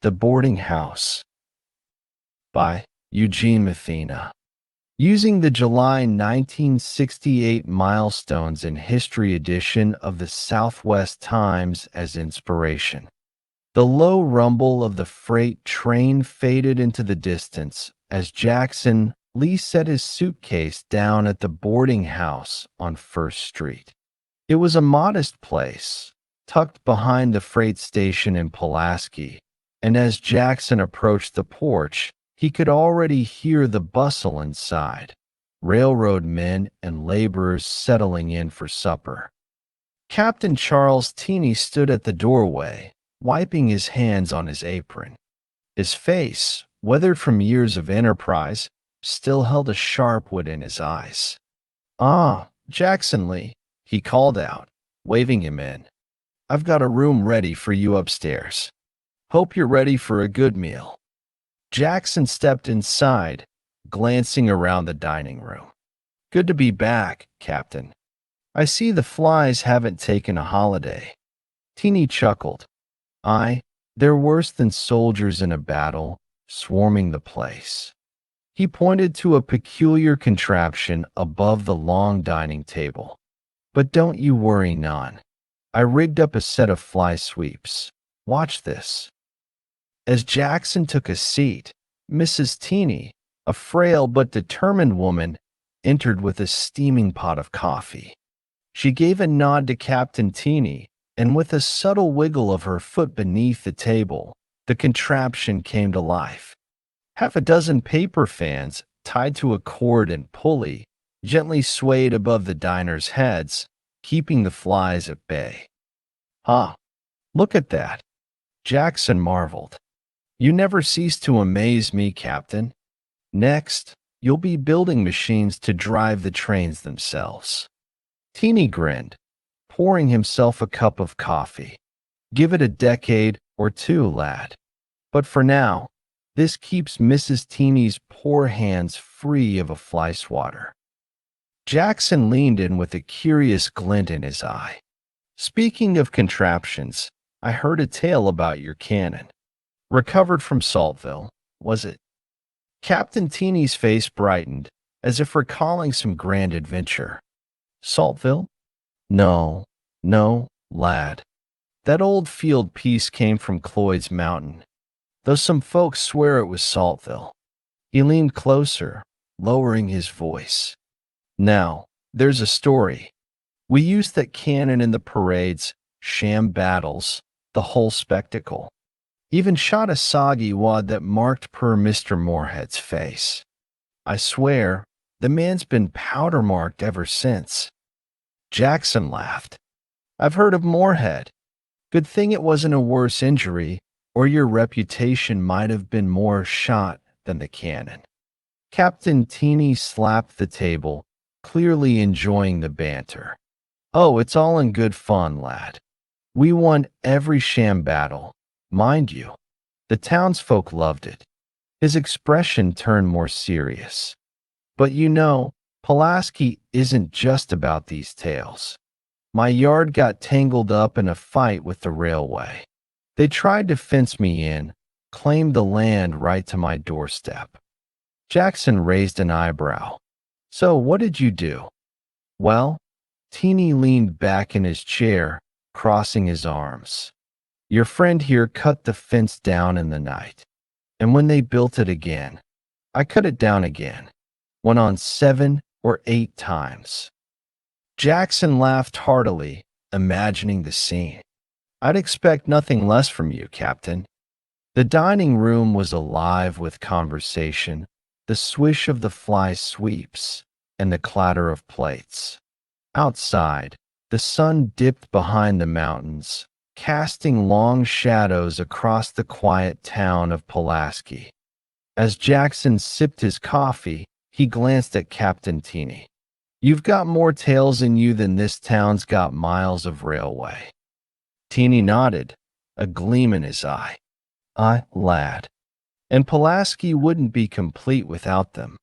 The Boarding House by Eugene Mathena. Using the July 1968 milestones in history edition of the Southwest Times as inspiration. The low rumble of the freight train faded into the distance as Jackson Lee set his suitcase down at the boarding house on First Street. It was a modest place, tucked behind the freight station in Pulaski, and as Jackson approached the porch, he could already hear the bustle inside, railroad men and laborers settling in for supper. Captain Charles Teany stood at the doorway, wiping his hands on his apron. His face, weathered from years of enterprise, still held a sharp wit in his eyes. "Ah, Jackson Lee," he called out, waving him in. "I've got a room ready for you upstairs. Hope you're ready for a good meal." Jackson stepped inside, glancing around the dining room. "Good to be back, Captain. I see the flies haven't taken a holiday." Teany chuckled. They're worse than soldiers in a battle, swarming the place." He pointed to a peculiar contraption above the long dining table. "But don't you worry none. I rigged up a set of fly sweeps. Watch this." As Jackson took a seat, Mrs. Teany, a frail but determined woman, entered with a steaming pot of coffee. She gave a nod to Captain Teany, and with a subtle wiggle of her foot beneath the table, the contraption came to life. Half a dozen paper fans, tied to a cord and pulley, gently swayed above the diners' heads, keeping the flies at bay. "Ah, look at that," Jackson marveled. "You never cease to amaze me, Captain. Next, you'll be building machines to drive the trains themselves." Teany grinned, pouring himself a cup of coffee. "Give it a decade or two, lad. But for now, this keeps Mrs. Teany's poor hands free of a fly swatter." Jackson leaned in with a curious glint in his eye. "Speaking of contraptions, I heard a tale about your cannon. Recovered from Saltville, was it?" Captain Teany's face brightened, as if recalling some grand adventure. "Saltville? No, lad. That old field piece came from Cloyd's Mountain, though some folks swear it was Saltville." He leaned closer, lowering his voice. "Now, there's a story. We used that cannon in the parades, sham battles, the whole spectacle. Even shot a soggy wad that marked per Mr. Moorhead's face. I swear, the man's been powder-marked ever since." Jackson laughed. "I've heard of Moorhead. Good thing it wasn't a worse injury, or your reputation might have been more shot than the cannon." Captain Teany slapped the table, clearly enjoying the banter. "Oh, it's all in good fun, lad. We won every sham battle. Mind you, the townsfolk loved it." His expression turned more serious. "But you know, Pulaski isn't just about these tales. My yard got tangled up in a fight with the railway. They tried to fence me in, claimed the land right to my doorstep." Jackson raised an eyebrow. "So what did you do?" "Well," Teany leaned back in his chair, crossing his arms. "Your friend here cut the fence down in the night. And when they built it again, I cut it down again. Went on 7 or 8 times." Jackson laughed heartily, imagining the scene. "I'd expect nothing less from you, Captain." The dining room was alive with conversation, the swish of the fly sweeps, and the clatter of plates. Outside, the sun dipped behind the mountains, casting long shadows across the quiet town of Pulaski. As Jackson sipped his coffee, he glanced at Captain Teany. "You've got more tales in you than this town's got miles of railway." Teany nodded, a gleam in his eye. "Lad. And Pulaski wouldn't be complete without them.